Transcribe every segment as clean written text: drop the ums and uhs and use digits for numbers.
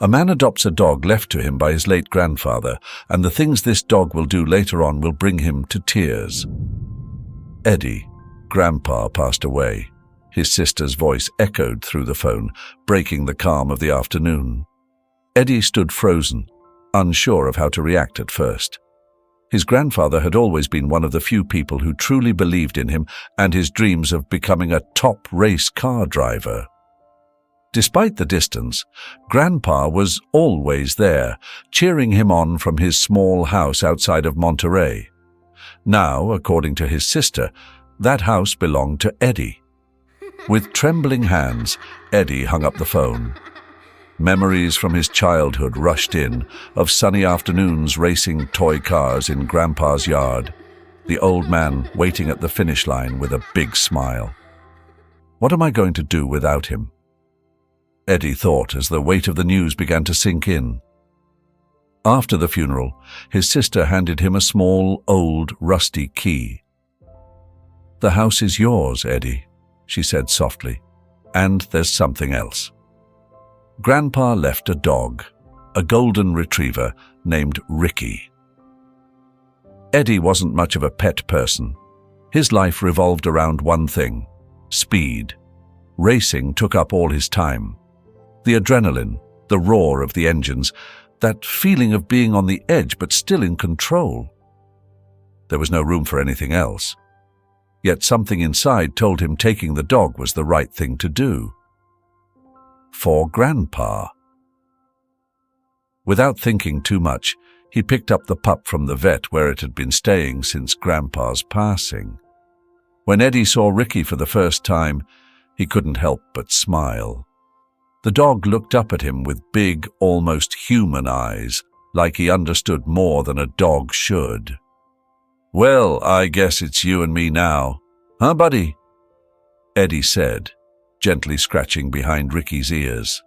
A man adopts a dog left to him by his late grandfather, and the things this dog will do later on will bring him to tears. Eddie, Grandpa, passed away. His sister's voice echoed through the phone, breaking the calm of the afternoon. Eddie stood frozen, unsure of how to react at first. His grandfather had always been one of the few people who truly believed in him and his dreams of becoming a top race car driver. Despite the distance, Grandpa was always there, cheering him on from his small house outside of Monterey. Now, according to his sister, that house belonged to Eddie. With trembling hands, Eddie hung up the phone. Memories from his childhood rushed in, of sunny afternoons racing toy cars in Grandpa's yard, the old man waiting at the finish line with a big smile. What am I going to do without him? Eddie thought as the weight of the news began to sink in. After the funeral, his sister handed him a small, old, rusty key. "The house is yours, Eddie," she said softly, "and there's something else." Grandpa left a dog, a golden retriever named Ricky. Eddie wasn't much of a pet person. His life revolved around one thing: speed. Racing took up all his time. The adrenaline, the roar of the engines, that feeling of being on the edge but still in control. There was no room for anything else. Yet something inside told him taking the dog was the right thing to do. For Grandpa. Without thinking too much, he picked up the pup from the vet where it had been staying since Grandpa's passing. When Eddie saw Ricky for the first time, he couldn't help but smile. The dog looked up at him with big, almost human eyes, like he understood more than a dog should. "Well, I guess it's you and me now. Huh, buddy?" Eddie said, gently scratching behind Ricky's ears.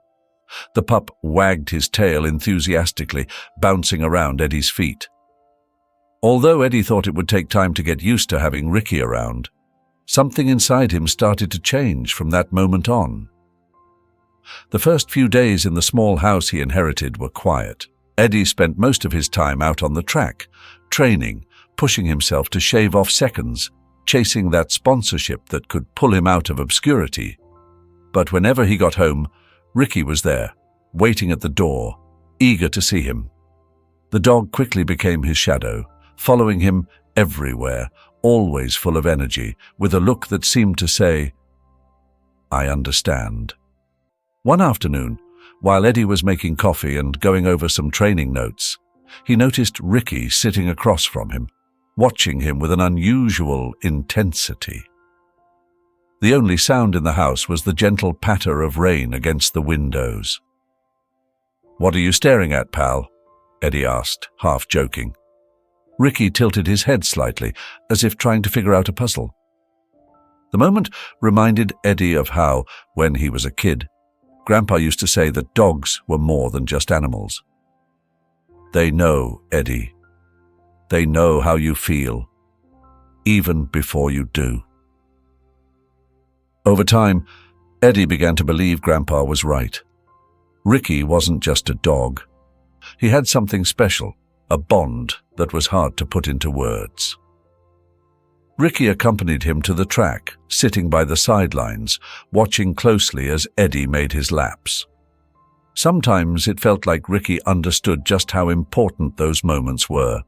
The pup wagged his tail enthusiastically, bouncing around Eddie's feet. Although Eddie thought it would take time to get used to having Ricky around, something inside him started to change from that moment on. The first few days in the small house he inherited were quiet. Eddie spent most of his time out on the track, training, pushing himself to shave off seconds, chasing that sponsorship that could pull him out of obscurity. But whenever he got home, Ricky was there, waiting at the door, eager to see him. The dog quickly became his shadow, following him everywhere, always full of energy, with a look that seemed to say, "I understand." One afternoon, while Eddie was making coffee and going over some training notes, he noticed Ricky sitting across from him, watching him with an unusual intensity. The only sound in the house was the gentle patter of rain against the windows. "What are you staring at, pal?" Eddie asked, half joking. Ricky tilted his head slightly, as if trying to figure out a puzzle. The moment reminded Eddie of how, when he was a kid, Grandpa used to say that dogs were more than just animals. "They know, Eddie. They know how you feel, even before you do." Over time, Eddie began to believe Grandpa was right. Ricky wasn't just a dog. He had something special, a bond that was hard to put into words. Ricky accompanied him to the track, sitting by the sidelines, watching closely as Eddie made his laps. Sometimes it felt like Ricky understood just how important those moments were.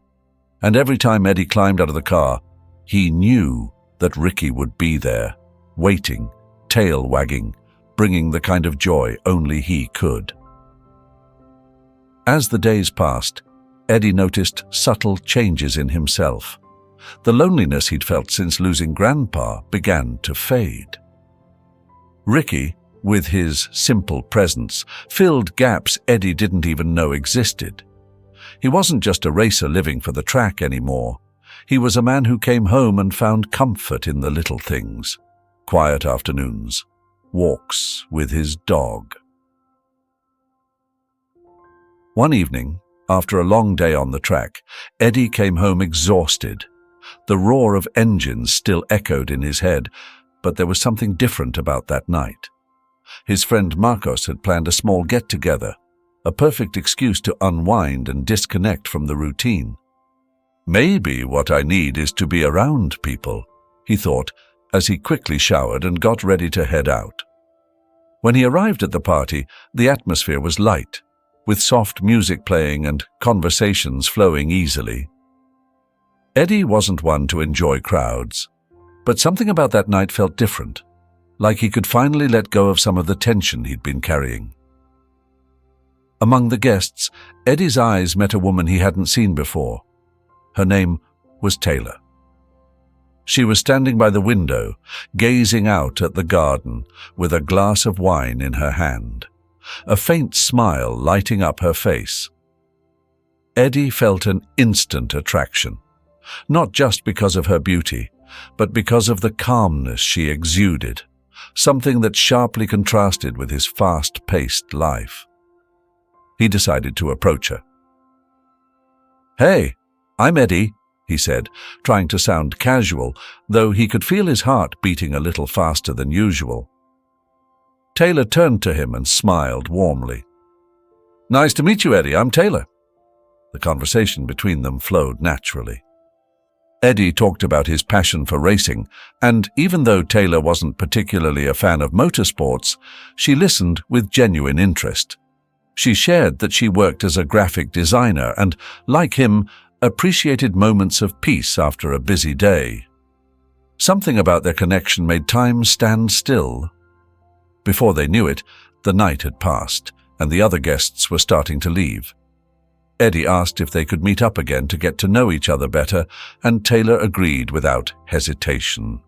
And every time Eddie climbed out of the car, he knew that Ricky would be there, waiting, tail wagging, bringing the kind of joy only he could. As the days passed, Eddie noticed subtle changes in himself. The loneliness he'd felt since losing Grandpa began to fade. Ricky, with his simple presence, filled gaps Eddie didn't even know existed. He wasn't just a racer living for the track anymore. He was a man who came home and found comfort in the little things. Quiet afternoons, walks with his dog. One evening, after a long day on the track, Eddie came home exhausted. The roar of engines still echoed in his head, but there was something different about that night. His friend Marcos had planned a small get-together. a perfect excuse to unwind and disconnect from the routine. Maybe what I need is to be around people, he thought, as he quickly showered and got ready to head out. When he arrived at the party, the atmosphere was light, with soft music playing and conversations flowing easily. Eddie wasn't one to enjoy crowds, but something about that night felt different, like he could finally let go of some of the tension he'd been carrying. Among the guests, Eddie's eyes met a woman he hadn't seen before. Her name was Taylor. She was standing by the window, gazing out at the garden with a glass of wine in her hand, a faint smile lighting up her face. Eddie felt an instant attraction, not just because of her beauty, but because of the calmness she exuded, something that sharply contrasted with his fast-paced life. He decided to approach her. "Hey, I'm Eddie," he said, trying to sound casual, though he could feel his heart beating a little faster than usual. Taylor turned to him and smiled warmly. "Nice to meet you, Eddie. I'm Taylor." The conversation between them flowed naturally. Eddie talked about his passion for racing, and even though Taylor wasn't particularly a fan of motorsports, she listened with genuine interest. She shared that she worked as a graphic designer and, like him, appreciated moments of peace after a busy day. Something about their connection made time stand still. Before they knew it, the night had passed, and the other guests were starting to leave. Eddie asked if they could meet up again to get to know each other better, and Taylor agreed without hesitation.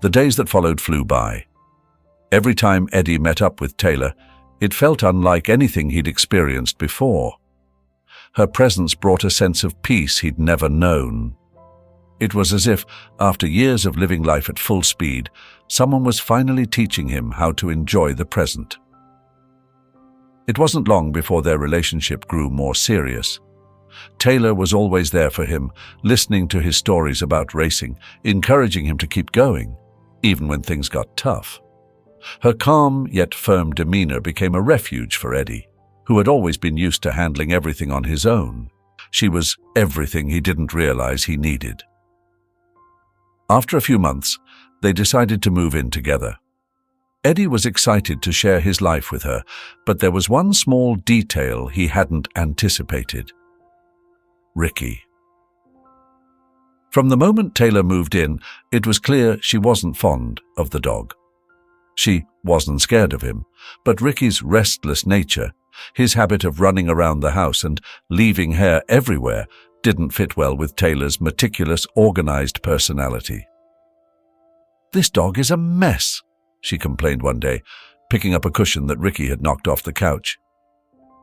The days that followed flew by. Every time Eddie met up with Taylor, it felt unlike anything he'd experienced before. Her presence brought a sense of peace he'd never known. It was as if, after years of living life at full speed, someone was finally teaching him how to enjoy the present. It wasn't long before their relationship grew more serious. Taylor was always there for him, listening to his stories about racing, encouraging him to keep going, even when things got tough. Her calm yet firm demeanor became a refuge for Eddie, who had always been used to handling everything on his own. She was everything he didn't realize he needed. After a few months, they decided to move in together. Eddie was excited to share his life with her, but there was one small detail he hadn't anticipated. Ricky. From the moment Taylor moved in, it was clear she wasn't fond of the dog. She wasn't scared of him, but Ricky's restless nature, his habit of running around the house and leaving hair everywhere, didn't fit well with Taylor's meticulous, organized personality. "This dog is a mess," she complained one day, picking up a cushion that Ricky had knocked off the couch.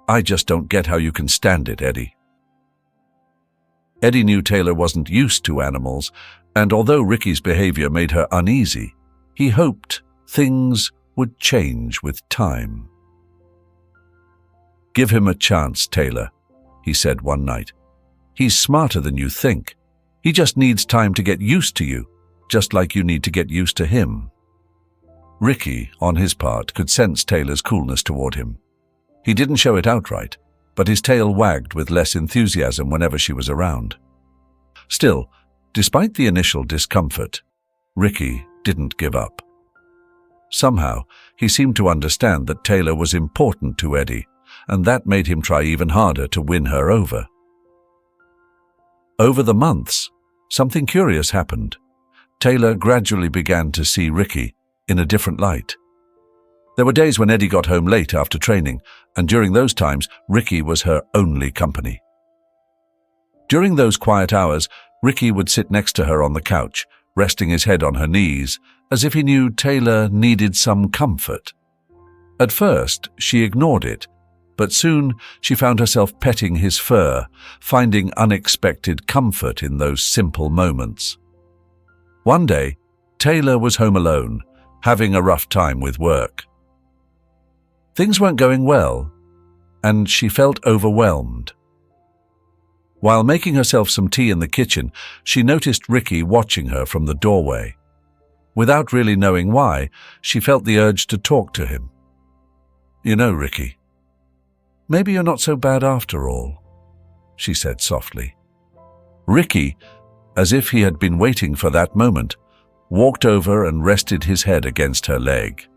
"I just don't get how you can stand it, Eddie." Eddie knew Taylor wasn't used to animals, and although Ricky's behavior made her uneasy, he hoped things would change with time. "Give him a chance, Taylor," he said one night. "He's smarter than you think. He just needs time to get used to you, just like you need to get used to him." Ricky, on his part, could sense Taylor's coolness toward him. He didn't show it outright, but his tail wagged with less enthusiasm whenever she was around. Still, despite the initial discomfort, Ricky didn't give up. Somehow, he seemed to understand that Taylor was important to Eddie, and that made him try even harder to win her over. Over the months, something curious happened. Taylor gradually began to see Ricky in a different light. There were days when Eddie got home late after training, and during those times, Ricky was her only company. During those quiet hours, Ricky would sit next to her on the couch, resting his head on her knees, as if he knew Taylor needed some comfort. At first, she ignored it, but soon she found herself petting his fur, finding unexpected comfort in those simple moments. One day, Taylor was home alone, having a rough time with work. Things weren't going well, and she felt overwhelmed. While making herself some tea in the kitchen, she noticed Ricky watching her from the doorway. Without really knowing why, she felt the urge to talk to him. You know, Ricky, maybe you're not so bad after all, she said softly. Ricky, as if he had been waiting for that moment, walked over and rested his head against her leg.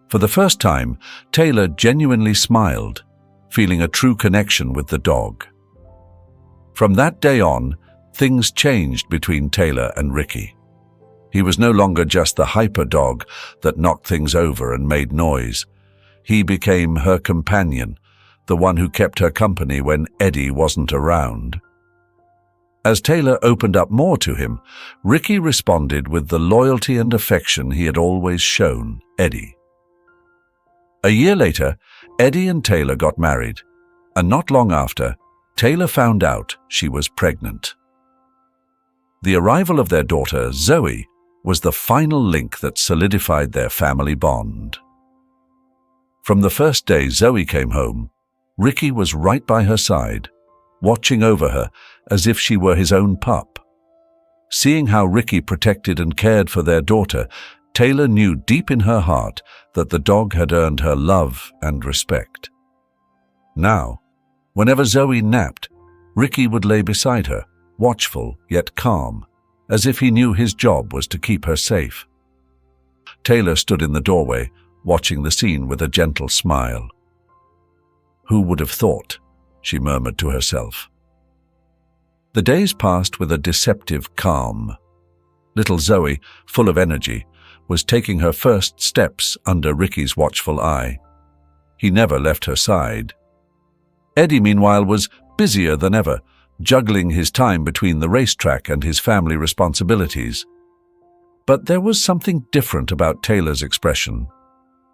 For the first time, Taylor genuinely smiled, feeling a true connection with the dog. From that day on, things changed between Taylor and Ricky. He was no longer just the hyper dog that knocked things over and made noise. He became her companion, the one who kept her company when Eddie wasn't around. As Taylor opened up more to him, Ricky responded with the loyalty and affection he had always shown Eddie. A year later, Eddie and Taylor got married, and not long after, Taylor found out she was pregnant. The arrival of their daughter, Zoe, was the final link that solidified their family bond. From the first day Zoe came home, Ricky was right by her side, watching over her as if she were his own pup. Seeing how Ricky protected and cared for their daughter, Taylor knew deep in her heart that the dog had earned her love and respect. Now, whenever Zoe napped, Ricky would lay beside her, watchful yet calm, as if he knew his job was to keep her safe. Taylor stood in the doorway, watching the scene with a gentle smile. "Who would have thought?" she murmured to herself. The days passed with a deceptive calm. Little Zoe, full of energy, was taking her first steps under Ricky's watchful eye. He never left her side. Eddie, meanwhile, was busier than ever, juggling his time between the racetrack and his family responsibilities. But there was something different about Taylor's expression.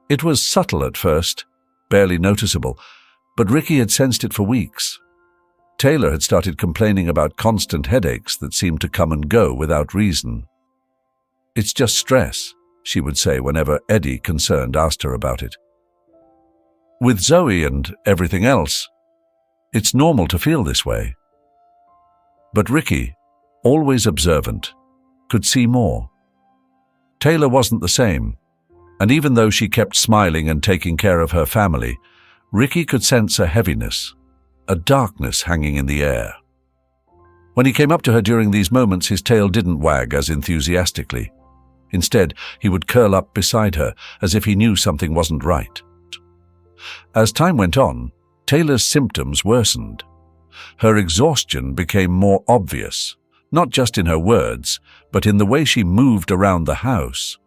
It was subtle at first, barely noticeable, but Ricky had sensed it for weeks. Taylor had started complaining about constant headaches that seemed to come and go without reason. "It's just stress," she would say whenever Eddie, concerned, asked her about it. With Zoe and everything else, it's normal to feel this way. But Ricky, always observant, could see more. Taylor wasn't the same, and even though she kept smiling and taking care of her family, Ricky could sense a heaviness, a darkness hanging in the air. When he came up to her during these moments, his tail didn't wag as enthusiastically. Instead, he would curl up beside her as if he knew something wasn't right. As time went on, Taylor's symptoms worsened. Her exhaustion became more obvious, not just in her words, but in the way she moved around the house.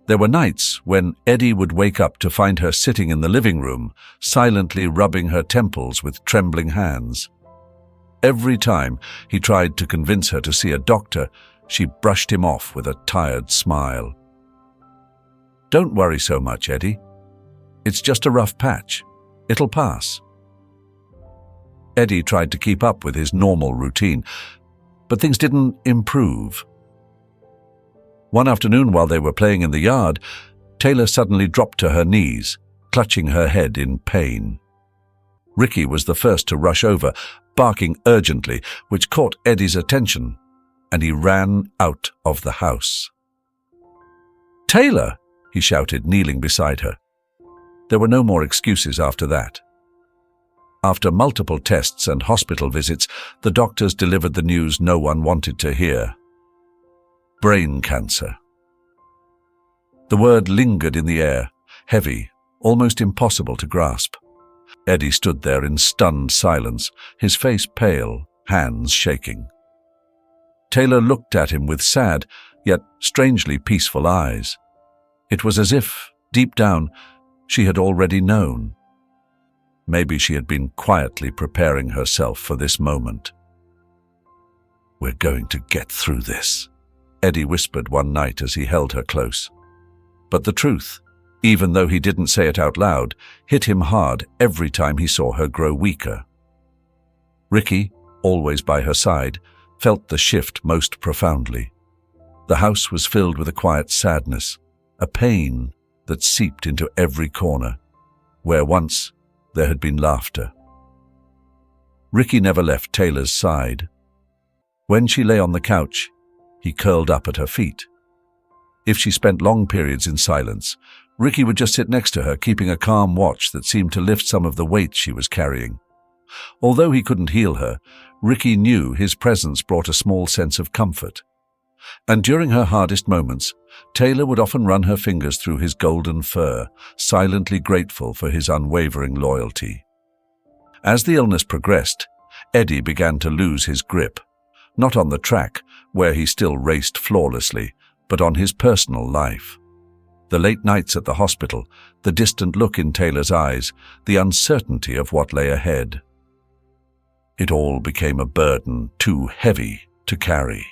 There were nights when Eddie would wake up to find her sitting in the living room, silently rubbing her temples with trembling hands. Every time he tried to convince her to see a doctor, she brushed him off with a tired smile. "Don't worry so much, Eddie. It's just a rough patch. It'll pass." Eddie tried to keep up with his normal routine, but things didn't improve. One afternoon while they were playing in the yard, Taylor suddenly dropped to her knees, clutching her head in pain. Ricky was the first to rush over, barking urgently, which caught Eddie's attention, and he ran out of the house. "Taylor!" he shouted, kneeling beside her. There were no more excuses after that. After multiple tests and hospital visits, the doctors delivered the news no one wanted to hear. Brain cancer. The word lingered in the air, heavy, almost impossible to grasp. Eddie stood there in stunned silence, his face pale, hands shaking. Taylor looked at him with sad, yet strangely peaceful eyes. It was as if, deep down, she had already known. Maybe she had been quietly preparing herself for this moment. "We're going to get through this," Eddie whispered one night as he held her close. But the truth, even though he didn't say it out loud, hit him hard every time he saw her grow weaker. Ricky, always by her side, felt the shift most profoundly. The house was filled with a quiet sadness, a pain that seeped into every corner, where once there had been laughter. Ricky never left Taylor's side. When she lay on the couch, he curled up at her feet. If she spent long periods in silence, Ricky would just sit next to her, keeping a calm watch that seemed to lift some of the weight she was carrying. Although he couldn't heal her, Ricky knew his presence brought a small sense of comfort. And during her hardest moments, Taylor would often run her fingers through his golden fur, silently grateful for his unwavering loyalty. As the illness progressed, Eddie began to lose his grip, not on the track, where he still raced flawlessly, but on his personal life. The late nights at the hospital, the distant look in Taylor's eyes, the uncertainty of what lay ahead. It all became a burden too heavy to carry.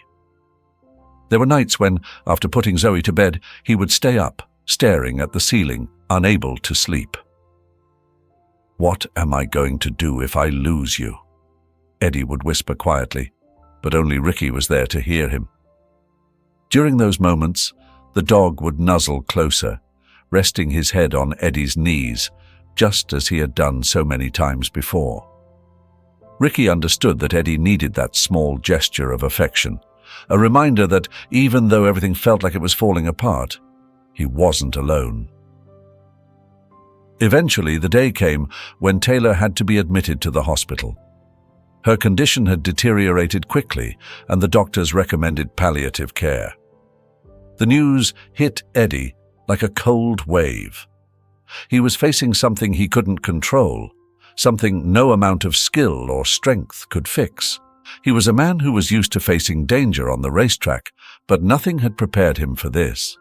There were nights when, after putting Zoe to bed, he would stay up, staring at the ceiling, unable to sleep. "What am I going to do if I lose you?" Eddie would whisper quietly, but only Ricky was there to hear him. During those moments, the dog would nuzzle closer, resting his head on Eddie's knees, just as he had done so many times before. Ricky understood that Eddie needed that small gesture of affection, a reminder that even though everything felt like it was falling apart, he wasn't alone. Eventually, the day came when Taylor had to be admitted to the hospital. Her condition had deteriorated quickly, and the doctors recommended palliative care. The news hit Eddie like a cold wave. He was facing something he couldn't control, something no amount of skill or strength could fix. He was a man who was used to facing danger on the racetrack, but nothing had prepared him for this.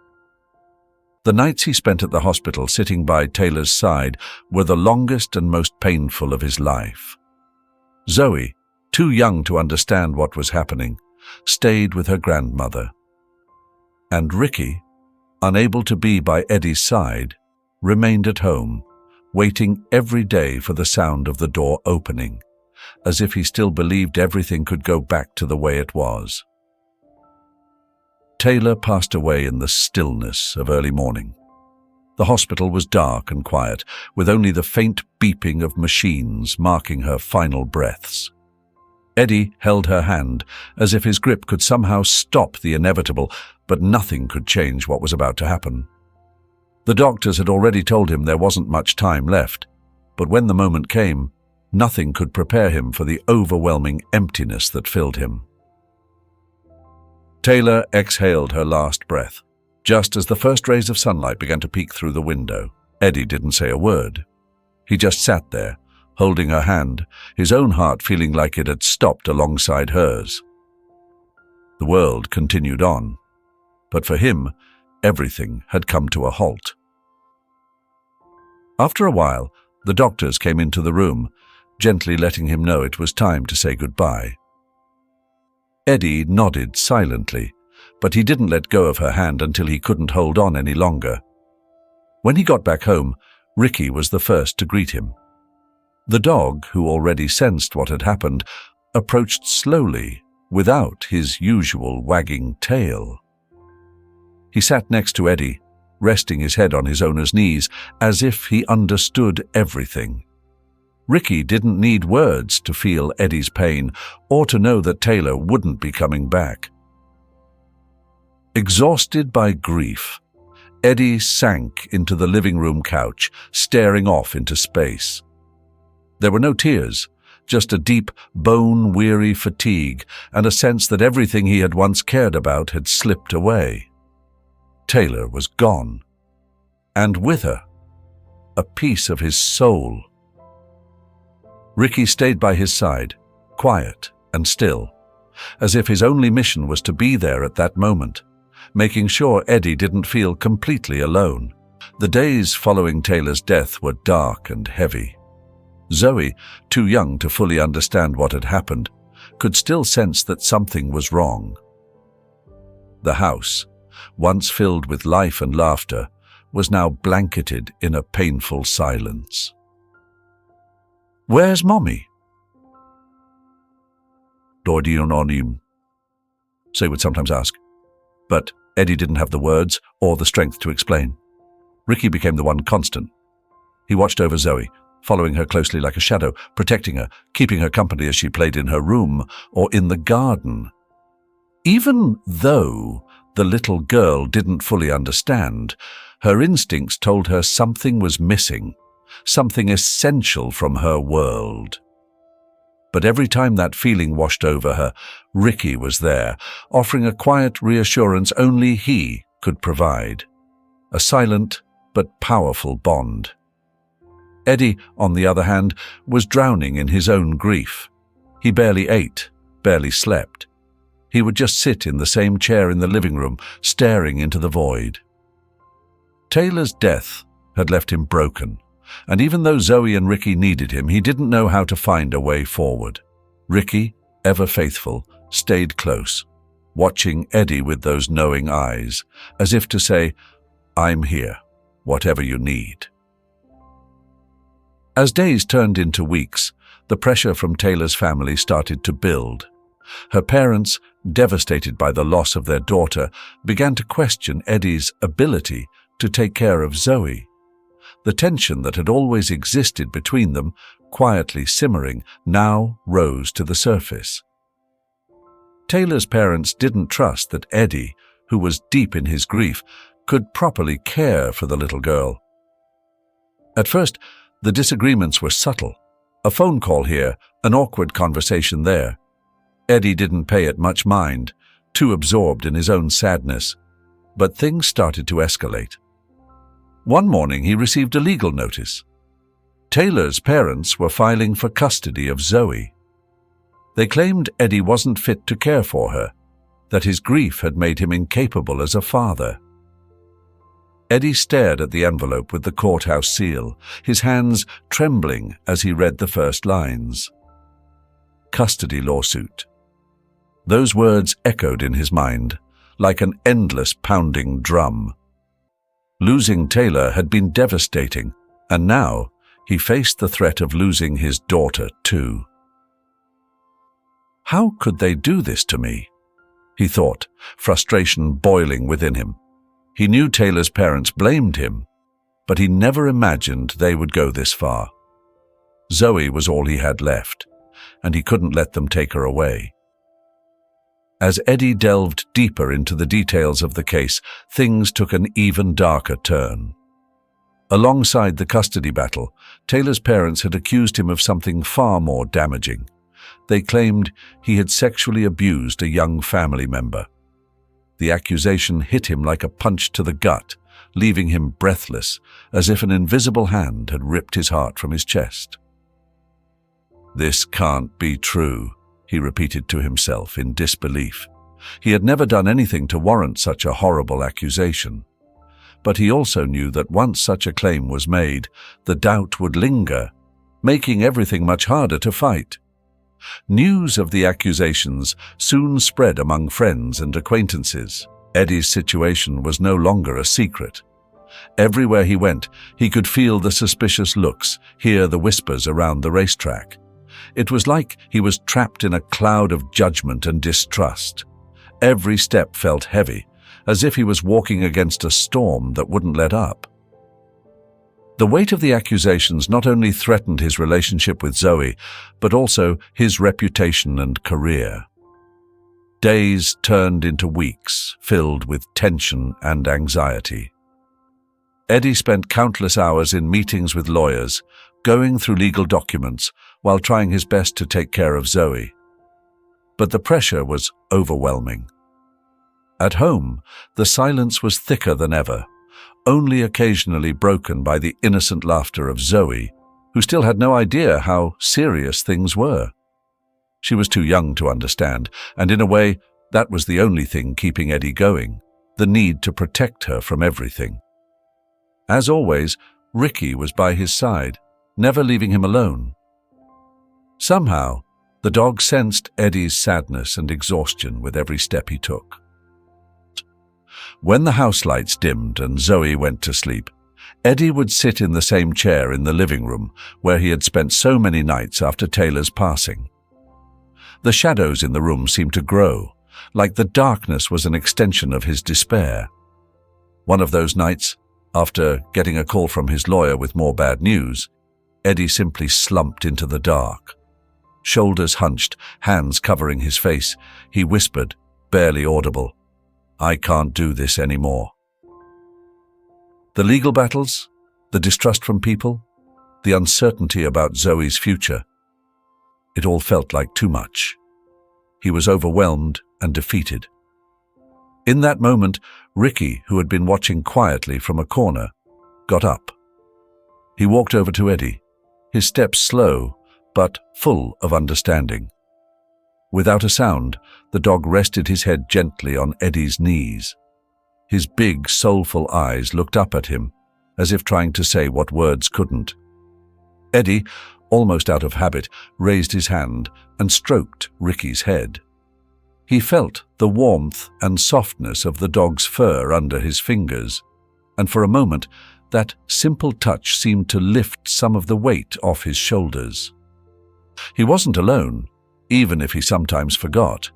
The nights he spent at the hospital sitting by Taylor's side were the longest and most painful of his life. Zoe, too young to understand what was happening, stayed with her grandmother. And Ricky, unable to be by Eddie's side, remained at home, waiting every day for the sound of the door opening, as if he still believed everything could go back to the way it was. Taylor passed away in the stillness of early morning. The hospital was dark and quiet, with only the faint beeping of machines marking her final breaths. Eddie held her hand, as if his grip could somehow stop the inevitable, but nothing could change what was about to happen. The doctors had already told him there wasn't much time left, but when the moment came, nothing could prepare him for the overwhelming emptiness that filled him. Taylor exhaled her last breath. Just as the first rays of sunlight began to peek through the window, Eddie didn't say a word. He just sat there, holding her hand, his own heart feeling like it had stopped alongside hers. The world continued on, but for him, everything had come to a halt. After a while, the doctors came into the room, gently letting him know it was time to say goodbye. Eddie nodded silently, but he didn't let go of her hand until he couldn't hold on any longer. When he got back home, Ricky was the first to greet him. The dog, who already sensed what had happened, approached slowly, without his usual wagging tail. He sat next to Eddie, resting his head on his owner's knees, as if he understood everything. Ricky didn't need words to feel Eddie's pain, or to know that Taylor wouldn't be coming back. Exhausted by grief, Eddie sank into the living room couch, staring off into space. There were no tears, just a deep, bone-weary fatigue and a sense that everything he had once cared about had slipped away. Taylor was gone, and with her, a piece of his soul. Ricky stayed by his side, quiet and still, as if his only mission was to be there at that moment, making sure Eddie didn't feel completely alone. The days following Taylor's death were dark and heavy. Zoe, too young to fully understand what had happened, could still sense that something was wrong. The house, once filled with life and laughter, was now blanketed in a painful silence. "Where's Mommy?" "Dordion," Zoe would sometimes ask. But Eddie didn't have the words or the strength to explain. Ricky became the one constant. He watched over Zoe, following her closely like a shadow, protecting her, keeping her company as she played in her room or in the garden. Even though the little girl didn't fully understand, Her instincts told her something was missing, something essential from her world. But every time that feeling washed over her, Ricky was there, offering a quiet reassurance only he could provide. A silent but powerful bond. Eddie, on the other hand, was drowning in his own grief. He barely ate, barely slept. He would just sit in the same chair in the living room, staring into the void. Taylor's death had left him broken, and even though Zoe and Ricky needed him, he didn't know how to find a way forward. Ricky, ever faithful, stayed close, watching Eddie with those knowing eyes, as if to say, "I'm here, whatever you need." As days turned into weeks, the pressure from Taylor's family started to build. Her parents, devastated by the loss of their daughter, began to question Eddie's ability to take care of Zoe. The tension that had always existed between them, quietly simmering, now rose to the surface. Taylor's parents didn't trust that Eddie, who was deep in his grief, could properly care for the little girl. At first, the disagreements were subtle. A phone call here, an awkward conversation there. Eddie didn't pay it much mind, too absorbed in his own sadness. But things started to escalate. One morning he received a legal notice. Taylor's parents were filing for custody of Zoe. They claimed Eddie wasn't fit to care for her, that his grief had made him incapable as a father. Eddie stared at the envelope with the courthouse seal, his hands trembling as he read the first lines. Custody lawsuit. Those words echoed in his mind, like an endless pounding drum. Losing Taylor had been devastating, and now he faced the threat of losing his daughter too. How could they do this to me? He thought, frustration boiling within him. He knew Taylor's parents blamed him, but he never imagined they would go this far. Zoe was all he had left, and he couldn't let them take her away. As Eddie delved deeper into the details of the case, things took an even darker turn. Alongside the custody battle, Taylor's parents had accused him of something far more damaging. They claimed he had sexually abused a young family member. The accusation hit him like a punch to the gut, leaving him breathless, as if an invisible hand had ripped his heart from his chest. "This can't be true," he repeated to himself in disbelief. He had never done anything to warrant such a horrible accusation. But he also knew that once such a claim was made, the doubt would linger, making everything much harder to fight. News of the accusations soon spread among friends and acquaintances. Eddie's situation was no longer a secret. Everywhere he went, he could feel the suspicious looks, hear the whispers around the racetrack. It was like he was trapped in a cloud of judgment and distrust. Every step felt heavy, as if he was walking against a storm that wouldn't let up. The weight of the accusations not only threatened his relationship with Zoe, but also his reputation and career. Days turned into weeks, filled with tension and anxiety. Eddie spent countless hours in meetings with lawyers, going through legal documents, while trying his best to take care of Zoe. But the pressure was overwhelming. At home, the silence was thicker than ever, only occasionally broken by the innocent laughter of Zoe, who still had no idea how serious things were. She was too young to understand, and in a way, that was the only thing keeping Eddie going, the need to protect her from everything. As always, Ricky was by his side, never leaving him alone. Somehow, the dog sensed Eddie's sadness and exhaustion with every step he took. When the house lights dimmed and Zoe went to sleep, Eddie would sit in the same chair in the living room where he had spent so many nights after Taylor's passing. The shadows in the room seemed to grow, like the darkness was an extension of his despair. One of those nights, after getting a call from his lawyer with more bad news, Eddie simply slumped into the dark. Shoulders hunched, hands covering his face, he whispered, barely audible, "I can't do this anymore." The legal battles, the distrust from people, the uncertainty about Zoe's future. It all felt like too much. He was overwhelmed and defeated. In that moment, Ricky, who had been watching quietly from a corner, got up. He walked over to Eddie, his steps slow but full of understanding. Without a sound, the dog rested his head gently on Eddie's knees. His big, soulful eyes looked up at him, as if trying to say what words couldn't. Eddie, almost out of habit, raised his hand and stroked Ricky's head. He felt the warmth and softness of the dog's fur under his fingers, and for a moment, that simple touch seemed to lift some of the weight off his shoulders. He wasn't alone, even if he sometimes forgot.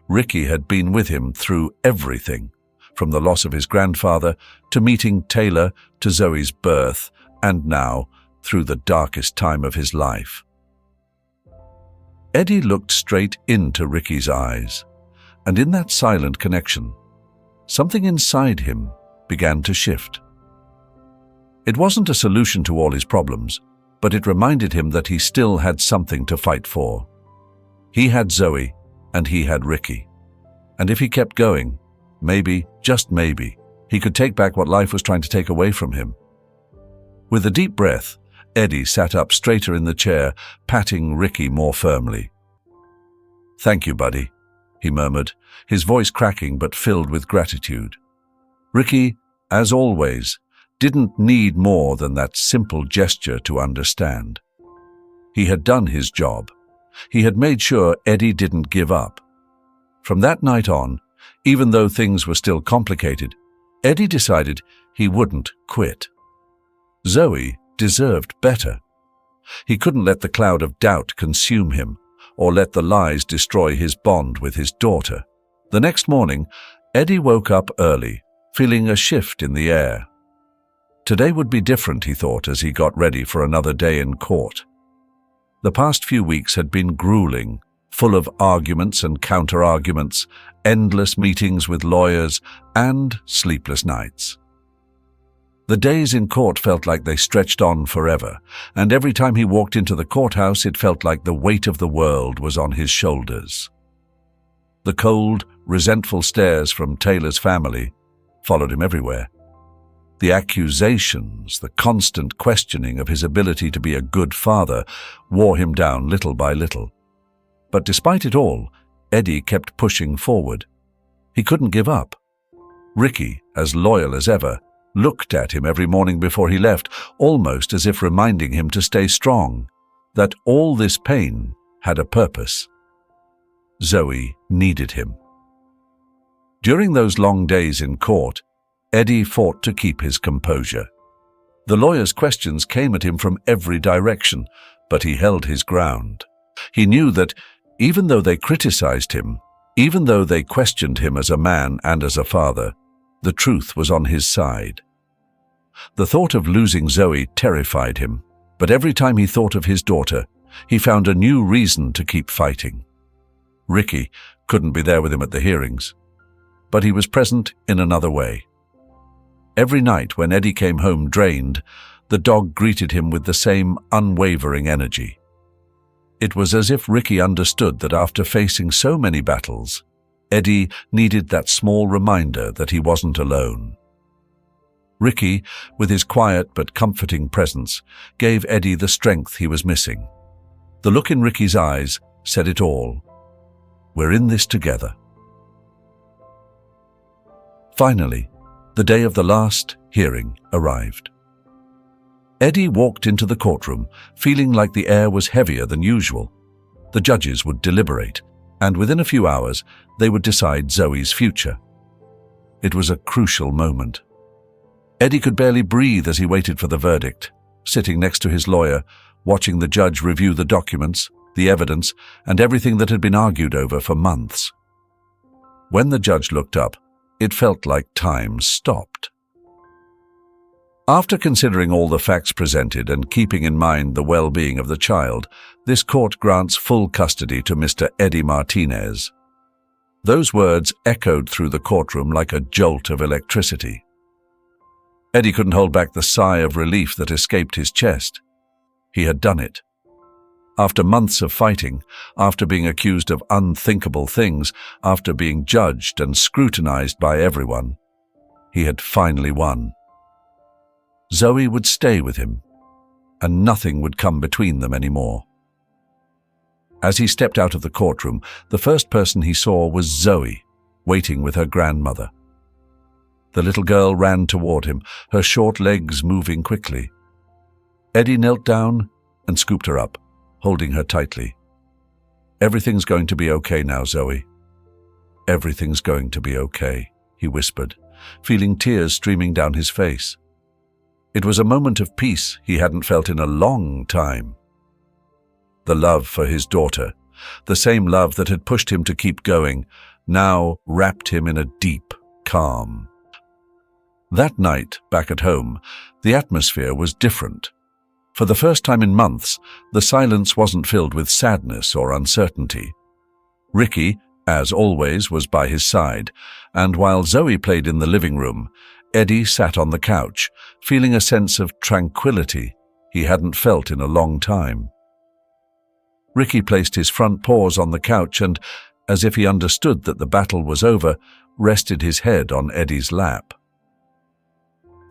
Ricky had been with him through everything, from the loss of his grandfather to meeting Taylor to Zoe's birth, and now through the darkest time of his life. Eddie looked straight into Ricky's eyes, and in that silent connection, something inside him began to shift. It wasn't a solution to all his problems, but it reminded him that he still had something to fight for. He had Zoe, and he had Ricky. And if he kept going, maybe, just maybe, he could take back what life was trying to take away from him. With a deep breath, Eddie sat up straighter in the chair, patting Ricky more firmly. "Thank you, buddy," he murmured, his voice cracking but filled with gratitude. Ricky, as always, didn't need more than that simple gesture to understand. He had done his job. He had made sure Eddie didn't give up. From that night on, even though things were still complicated, Eddie decided he wouldn't quit. Zoe deserved better. He couldn't let the cloud of doubt consume him, or let the lies destroy his bond with his daughter. The next morning, Eddie woke up early, feeling a shift in the air. Today would be different, he thought, as he got ready for another day in court. The past few weeks had been grueling, full of arguments and counter-arguments, endless meetings with lawyers, and sleepless nights. The days in court felt like they stretched on forever, and every time he walked into the courthouse, it felt like the weight of the world was on his shoulders. The cold, resentful stares from Taylor's family followed him everywhere. The accusations, the constant questioning of his ability to be a good father wore him down little by little. But despite it all, Eddie kept pushing forward. He couldn't give up. Ricky, as loyal as ever, looked at him every morning before he left, almost as if reminding him to stay strong, that all this pain had a purpose. Zoe needed him. During those long days in court, Eddie fought to keep his composure. The lawyer's questions came at him from every direction, but he held his ground. He knew that even though they criticized him, even though they questioned him as a man and as a father, the truth was on his side. The thought of losing Zoe terrified him, but every time he thought of his daughter, he found a new reason to keep fighting. Ricky couldn't be there with him at the hearings, but he was present in another way. Every night when Eddie came home drained, the dog greeted him with the same unwavering energy. It was as if Ricky understood that after facing so many battles, Eddie needed that small reminder that he wasn't alone. Ricky, with his quiet but comforting presence, gave Eddie the strength he was missing. The look in Ricky's eyes said it all. We're in this together. Finally, the day of the last hearing arrived. Eddie walked into the courtroom, feeling like the air was heavier than usual. The judges would deliberate, and within a few hours, they would decide Zoe's future. It was a crucial moment. Eddie could barely breathe as he waited for the verdict, sitting next to his lawyer, watching the judge review the documents, the evidence, and everything that had been argued over for months. When the judge looked up, it felt like time stopped. After considering all the facts presented and keeping in mind the well-being of the child, this court grants full custody to Mr. Eddie Martinez. Those words echoed through the courtroom like a jolt of electricity. Eddie couldn't hold back the sigh of relief that escaped his chest. He had done it. After months of fighting, after being accused of unthinkable things, after being judged and scrutinized by everyone, he had finally won. Zoe would stay with him, and nothing would come between them anymore. As he stepped out of the courtroom, the first person he saw was Zoe, waiting with her grandmother. The little girl ran toward him, her short legs moving quickly. Eddie knelt down and scooped her up, holding her tightly. "Everything's going to be okay now, Zoe. Everything's going to be okay," he whispered, feeling tears streaming down his face. It was a moment of peace he hadn't felt in a long time. The love for his daughter, the same love that had pushed him to keep going, now wrapped him in a deep calm. That night, back at home, the atmosphere was different. For the first time in months, the silence wasn't filled with sadness or uncertainty. Ricky, as always, was by his side, and while Zoe played in the living room, Eddie sat on the couch, feeling a sense of tranquility he hadn't felt in a long time. Ricky placed his front paws on the couch and, as if he understood that the battle was over, rested his head on Eddie's lap.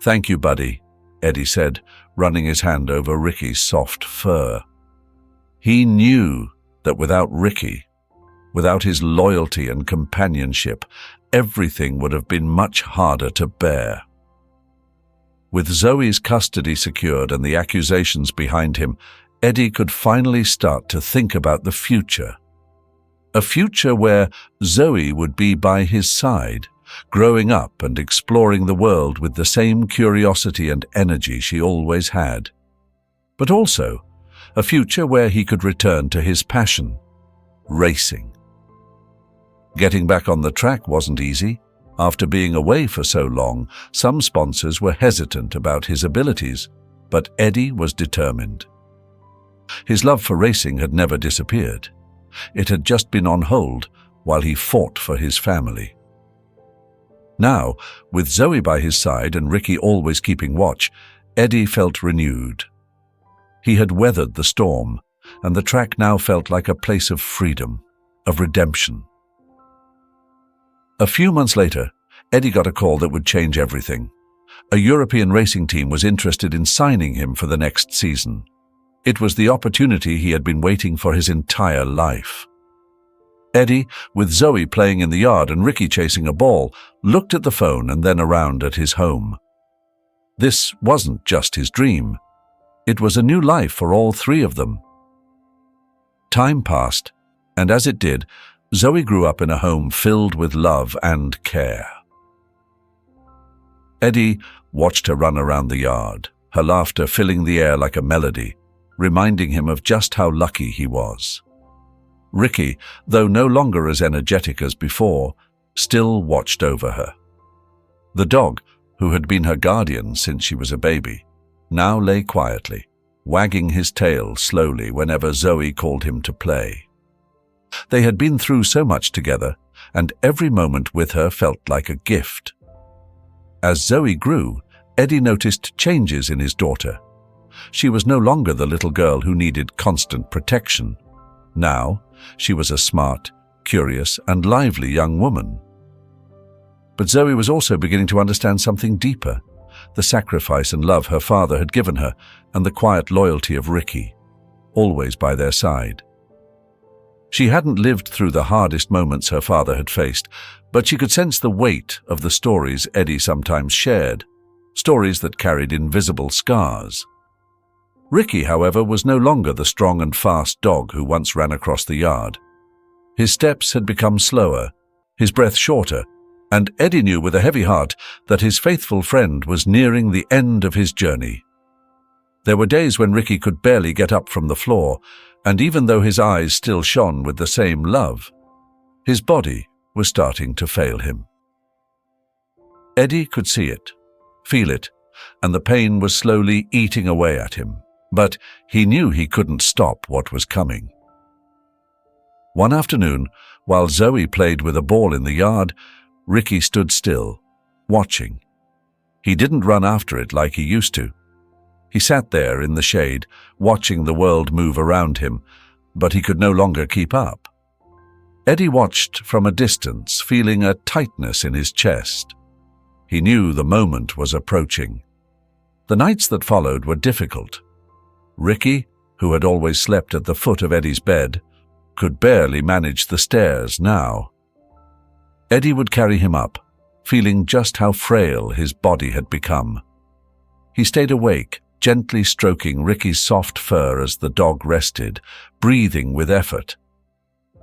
"Thank you, buddy," Eddie said, running his hand over Ricky's soft fur. He knew that without Ricky, without his loyalty and companionship, everything would have been much harder to bear. With Zoe's custody secured and the accusations behind him, Eddie could finally start to think about the future. A future where Zoe would be by his side, growing up and exploring the world with the same curiosity and energy she always had. But also a future where he could return to his passion, racing. Getting back on the track wasn't easy. After being away for so long, some sponsors were hesitant about his abilities, but Eddie was determined. His love for racing had never disappeared. It had just been on hold while he fought for his family. Now, with Zoe by his side and Ricky always keeping watch, Eddie felt renewed. He had weathered the storm, and the track now felt like a place of freedom, of redemption. A few months later, Eddie got a call that would change everything. A European racing team was interested in signing him for the next season. It was the opportunity he had been waiting for his entire life. Eddie, with Zoe playing in the yard and Ricky chasing a ball, looked at the phone and then around at his home. This wasn't just his dream. It was a new life for all three of them. Time passed, and as it did, Zoe grew up in a home filled with love and care. Eddie watched her run around the yard, her laughter filling the air like a melody, reminding him of just how lucky he was. Ricky, though no longer as energetic as before, still watched over her. The dog, who had been her guardian since she was a baby, now lay quietly, wagging his tail slowly whenever Zoe called him to play. They had been through so much together, and every moment with her felt like a gift. As Zoe grew, Eddie noticed changes in his daughter. She was no longer the little girl who needed constant protection. Now, she was a smart, curious, and lively young woman. But Zoe was also beginning to understand something deeper: the sacrifice and love her father had given her, and the quiet loyalty of Ricky, always by their side. She hadn't lived through the hardest moments her father had faced, but she could sense the weight of the stories Eddie sometimes shared, stories that carried invisible scars. Ricky, however, was no longer the strong and fast dog who once ran across the yard. His steps had become slower, his breath shorter, and Eddie knew with a heavy heart that his faithful friend was nearing the end of his journey. There were days when Ricky could barely get up from the floor, and even though his eyes still shone with the same love, his body was starting to fail him. Eddie could see it, feel it, and the pain was slowly eating away at him, but he knew he couldn't stop what was coming. One afternoon, while Zoe played with a ball in the yard, Ricky stood still, watching. He didn't run after it like he used to. He sat there in the shade, watching the world move around him, but he could no longer keep up. Eddie watched from a distance, feeling a tightness in his chest. He knew the moment was approaching. The nights that followed were difficult. Ricky, who had always slept at the foot of Eddie's bed, could barely manage the stairs now. Eddie would carry him up, feeling just how frail his body had become. He stayed awake, gently stroking Ricky's soft fur as the dog rested, breathing with effort.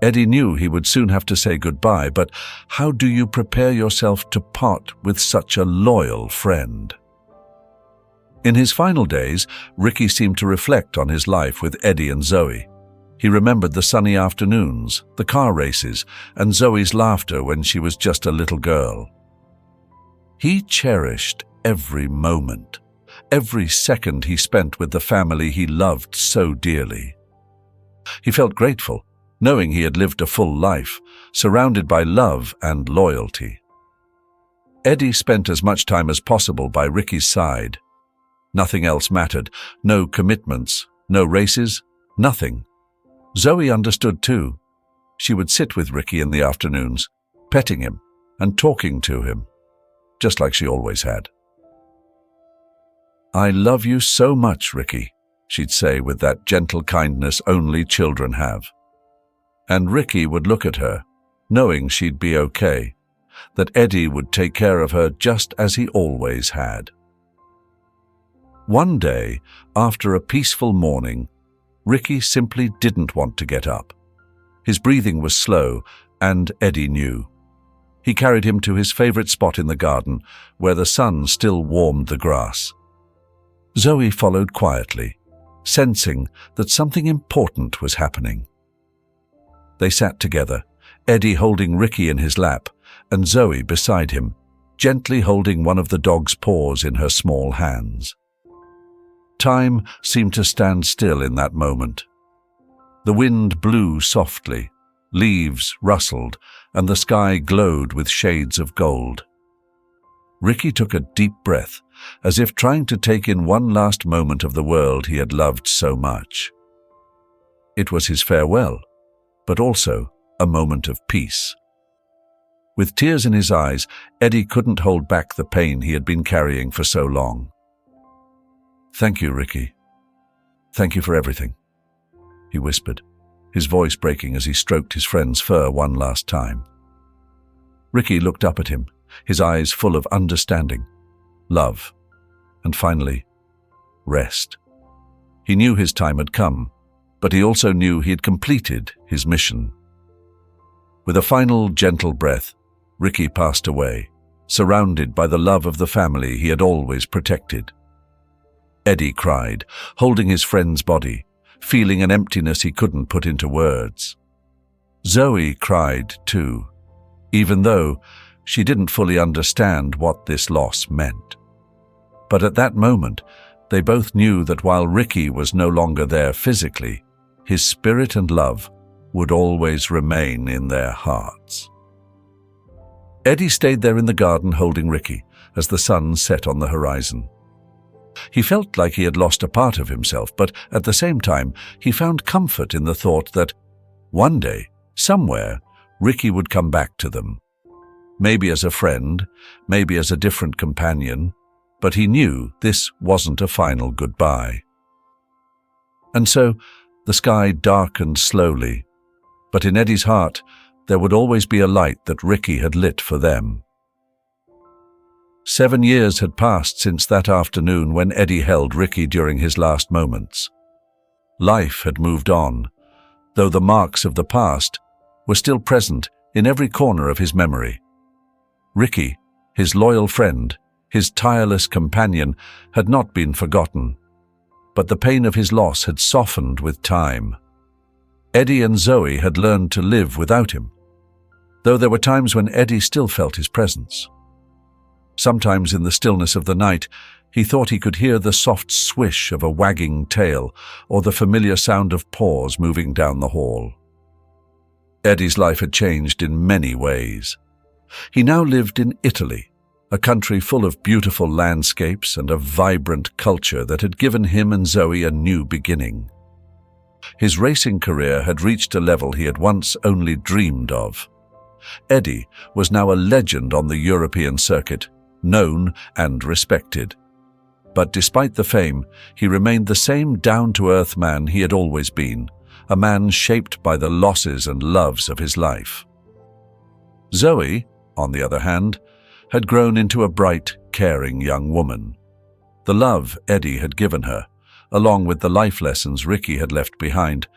Eddie knew he would soon have to say goodbye, but how do you prepare yourself to part with such a loyal friend? In his final days, Ricky seemed to reflect on his life with Eddie and Zoe. He remembered the sunny afternoons, the car races, and Zoe's laughter when she was just a little girl. He cherished every moment, every second he spent with the family he loved so dearly. He felt grateful, knowing he had lived a full life, surrounded by love and loyalty. Eddie spent as much time as possible by Ricky's side. Nothing else mattered, no commitments, no races, nothing. Zoe understood too. She would sit with Ricky in the afternoons, petting him and talking to him, just like she always had. "I love you so much, Ricky," she'd say with that gentle kindness only children have. And Ricky would look at her, knowing she'd be okay, that Eddie would take care of her just as he always had. One day, after a peaceful morning, Ricky simply didn't want to get up. His breathing was slow, and Eddie knew. He carried him to his favorite spot in the garden, where the sun still warmed the grass. Zoe followed quietly, sensing that something important was happening. They sat together, Eddie holding Ricky in his lap, and Zoe beside him, gently holding one of the dog's paws in her small hands. Time seemed to stand still in that moment. The wind blew softly, leaves rustled, and the sky glowed with shades of gold. Ricky took a deep breath, as if trying to take in one last moment of the world he had loved so much. It was his farewell, but also a moment of peace. With tears in his eyes, Eddie couldn't hold back the pain he had been carrying for so long. "Thank you, Ricky. Thank you for everything," he whispered, his voice breaking as he stroked his friend's fur one last time. Ricky looked up at him, his eyes full of understanding, love, and finally, rest. He knew his time had come, but he also knew he had completed his mission. With a final gentle breath, Ricky passed away, surrounded by the love of the family he had always protected. Eddie cried, holding his friend's body, feeling an emptiness he couldn't put into words. Zoe cried too, even though she didn't fully understand what this loss meant. But at that moment, they both knew that while Ricky was no longer there physically, his spirit and love would always remain in their hearts. Eddie stayed there in the garden holding Ricky as the sun set on the horizon. He felt like he had lost a part of himself, but at the same time, he found comfort in the thought that one day, somewhere, Ricky would come back to them. Maybe as a friend, maybe as a different companion, but he knew this wasn't a final goodbye. And so, the sky darkened slowly, but in Eddie's heart, there would always be a light that Ricky had lit for them. 7 years had passed since that afternoon when Eddie held Ricky during his last moments. Life had moved on, though the marks of the past were still present in every corner of his memory. Ricky, his loyal friend, his tireless companion, had not been forgotten, but the pain of his loss had softened with time. Eddie and Zoe had learned to live without him, though there were times when Eddie still felt his presence. Sometimes in the stillness of the night, he thought he could hear the soft swish of a wagging tail or the familiar sound of paws moving down the hall. Eddie's life had changed in many ways. He now lived in Italy, a country full of beautiful landscapes and a vibrant culture that had given him and Zoe a new beginning. His racing career had reached a level he had once only dreamed of. Eddie was now a legend on the European circuit, known and respected. But despite the fame, he remained the same down-to-earth man he had always been, a man shaped by the losses and loves of his life. Zoe, on the other hand, had grown into a bright, caring young woman. The love Eddie had given her, along with the life lessons Ricky had left behind,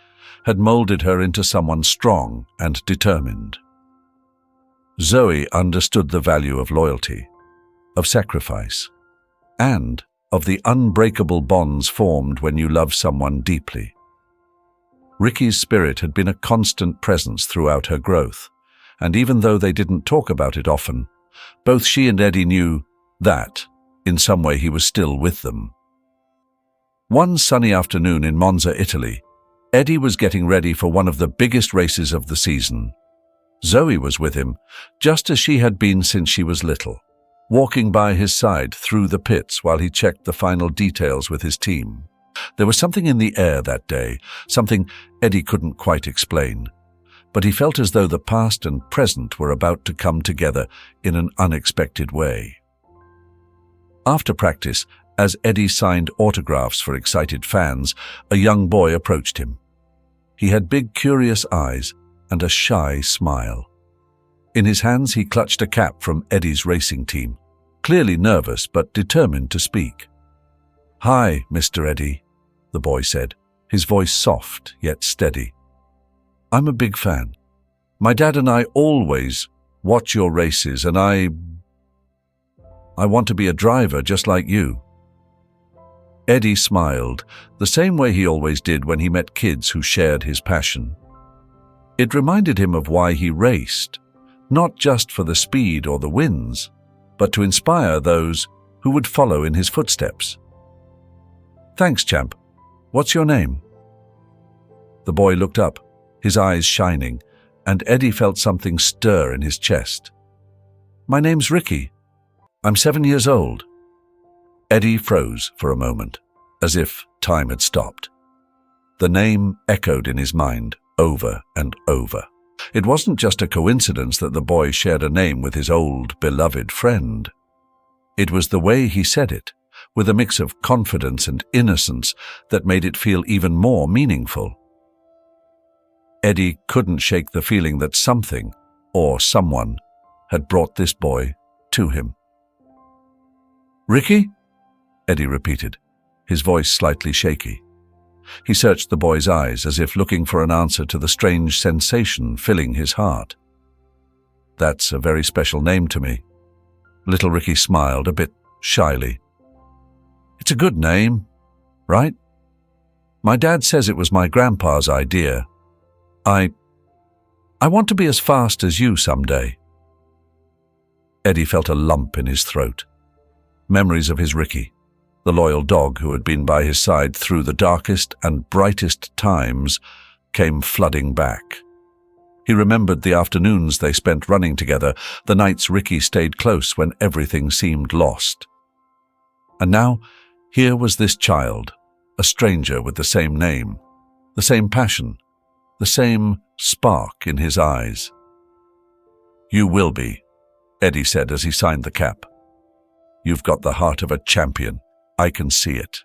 had molded her into someone strong and determined. Zoe understood the value of loyalty, of sacrifice, and of the unbreakable bonds formed when you love someone deeply. Ricky's spirit had been a constant presence throughout her growth, and even though they didn't talk about it often, both she and Eddie knew that, in some way, he was still with them. One sunny afternoon in Monza, Italy, Eddie was getting ready for one of the biggest races of the season. Zoe was with him, just as she had been since she was little, walking by his side through the pits while he checked the final details with his team. There was something in the air that day, something Eddie couldn't quite explain, but he felt as though the past and present were about to come together in an unexpected way. After practice, as Eddie signed autographs for excited fans, a young boy approached him. He had big, curious eyes and a shy smile. In his hands he clutched a cap from Eddie's racing team, clearly nervous but determined to speak. "Hi, Mr. Eddie," the boy said, his voice soft yet steady. "I'm a big fan. My dad and I always watch your races, and I want to be a driver just like you." Eddie smiled, the same way he always did when he met kids who shared his passion. It reminded him of why he raced, not just for the speed or the wins, but to inspire those who would follow in his footsteps. "Thanks, champ. What's your name?" The boy looked up, his eyes shining, and Eddie felt something stir in his chest. "My name's Ricky. I'm 7 years old." Eddie froze for a moment, as if time had stopped. The name echoed in his mind over and over. It wasn't just a coincidence that the boy shared a name with his old, beloved friend. It was the way he said it, with a mix of confidence and innocence that made it feel even more meaningful. Eddie couldn't shake the feeling that something, or someone, had brought this boy to him. "Ricky?" Eddie repeated, his voice slightly shaky. He searched the boy's eyes as if looking for an answer to the strange sensation filling his heart. "That's a very special name to me." Little Ricky smiled a bit shyly. "It's a good name, right? My dad says it was my grandpa's idea. I want to be as fast as you someday." Eddie felt a lump in his throat. Memories of his Ricky, the loyal dog who had been by his side through the darkest and brightest times, came flooding back. He remembered the afternoons they spent running together, the nights Ricky stayed close when everything seemed lost. And now, here was this child, a stranger with the same name, the same passion, the same spark in his eyes. "You will be," Eddie said as he signed the cap. "You've got the heart of a champion. I can see it."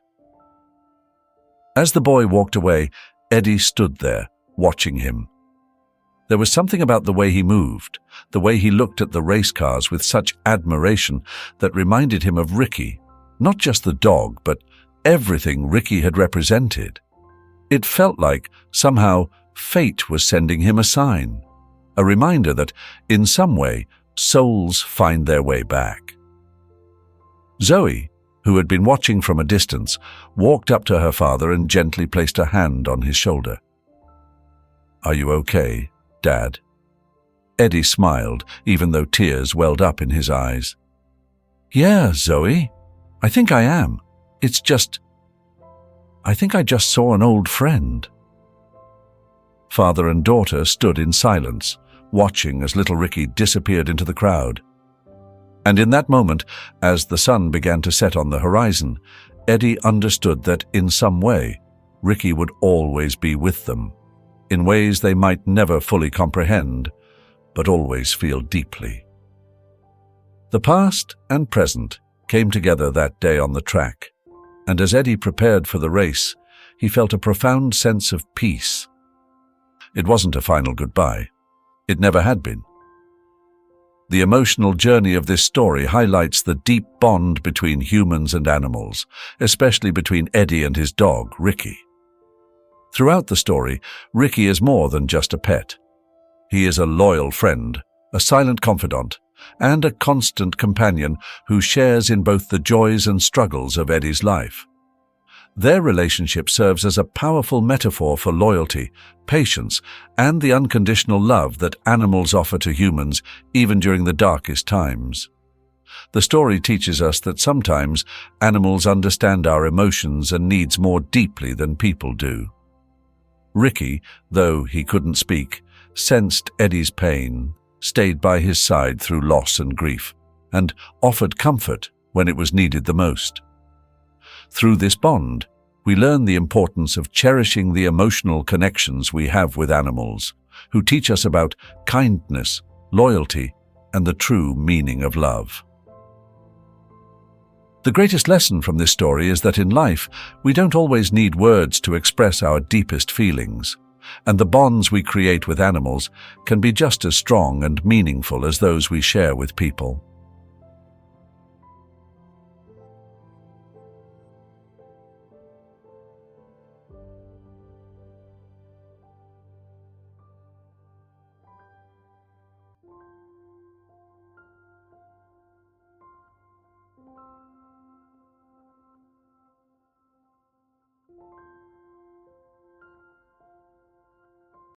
As the boy walked away, Eddie stood there, watching him. There was something about the way he moved, the way he looked at the race cars with such admiration that reminded him of Ricky, not just the dog, but everything Ricky had represented. It felt like, somehow, fate was sending him a sign, a reminder that, in some way, souls find their way back. Zoe, who had been watching from a distance, walked up to her father and gently placed a hand on his shoulder. "Are you okay, Dad?" Eddie smiled, even though tears welled up in his eyes. "Yeah, Zoe, I think I am. I think I just saw an old friend." Father and daughter stood in silence, watching as little Ricky disappeared into the crowd. And in that moment, as the sun began to set on the horizon, Eddie understood that in some way, Ricky would always be with them, in ways they might never fully comprehend, but always feel deeply. The past and present came together that day on the track, and as Eddie prepared for the race, he felt a profound sense of peace. It wasn't a final goodbye. It never had been. The emotional journey of this story highlights the deep bond between humans and animals, especially between Eddie and his dog, Ricky. Throughout the story, Ricky is more than just a pet. He is a loyal friend, a silent confidant, and a constant companion who shares in both the joys and struggles of Eddie's life. Their relationship serves as a powerful metaphor for loyalty, patience, and the unconditional love that animals offer to humans even during the darkest times. The story teaches us that sometimes animals understand our emotions and needs more deeply than people do. Ricky, though he couldn't speak, sensed Eddie's pain, stayed by his side through loss and grief, and offered comfort when it was needed the most. Through this bond, we learn the importance of cherishing the emotional connections we have with animals, who teach us about kindness, loyalty, and the true meaning of love. The greatest lesson from this story is that in life, we don't always need words to express our deepest feelings, and the bonds we create with animals can be just as strong and meaningful as those we share with people.